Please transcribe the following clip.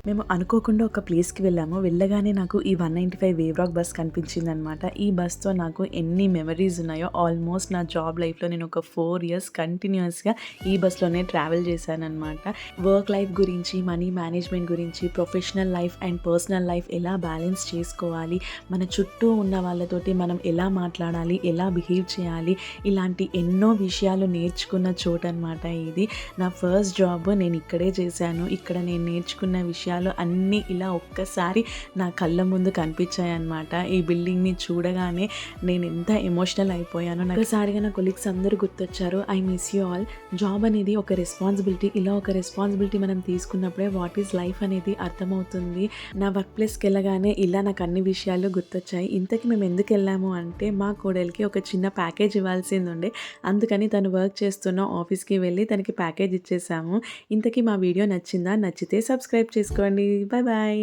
మేము అనుకోకుండా ఒక ప్లేస్‌కి వెళ్ళాము. వెళ్ళగానే నాకు ఈ 195 వేవ్ రాక్ బస్ కనిపించిందనమాట. ఈ బస్‌తో నాకు ఎన్ని మెమరీస్ ఉన్నాయో ఆల్మోస్ట్ నా జాబ్ లైఫ్‌లో నేను ఒక 4 ఇయర్స్ కంటిన్యూయస్‌గా ఈ బస్‌లోనే ట్రావెల్ చేశాననమాట. వర్క్ లైఫ్ గురించి, మనీ మేనేజ్మెంట్ గురించి, professional life and personal life ఎలా బ్యాలెన్స్ చేసుకోవాలి, మన చుట్టూ ఉన్న వాళ్ళతోటి మనం ఎలా మాట్లాడాలి, ఎలా బిహేవ్ చేయాలి, ఇలాంటి ఎన్నో విషయాలు నేర్చుకున్న చోటనమాట ఇది. నా ఫస్ట్ జాబ్ నేను ఇక్కడే చేశాను. ఇక్కడ నేను నేర్చుకున్న విషయాలు అన్నీ ఇలా ఒక్కసారి నా కళ్ళ ముందు కనిపించాయన్నమాట. ఈ బిల్డింగ్‌ని చూడగానే నేను ఎంత ఎమోషనల్ అయిపోయానో. ఒక్కసారిగా నా కొలీగ్స్ అందరూ గుర్తొచ్చారు. I miss you all. Job అనేది ఒక రెస్పాన్సిబిలిటీ. ఇలా ఒక రెస్పాన్సిబిలిటీ మనం తీసుకున్నప్పుడే వాట్ ఈజ్ లైఫ్ అనేది అర్థమవుతుంది. నా వర్క్ ప్లేస్‌కి వెళ్ళగానే ఇలా నాకు అన్ని విషయాలు గుర్తొచ్చాయి. ఇంతకీ మేము ఎందుకు వెళ్ళాము అంటే మా కోడలికి ఒక చిన్న ప్యాకేజ్ ఇవ్వాల్సింది ఉండే. అందుకని తను వర్క్ చేస్తున్న ఆఫీస్‌కి వెళ్ళి తనకి ప్యాకేజ్ ఇచ్చేసాము. ఇంతకీ మా వీడియో నచ్చిందా? నచ్చితే సబ్స్క్రైబ్ చేసుకోండి. Bye bye.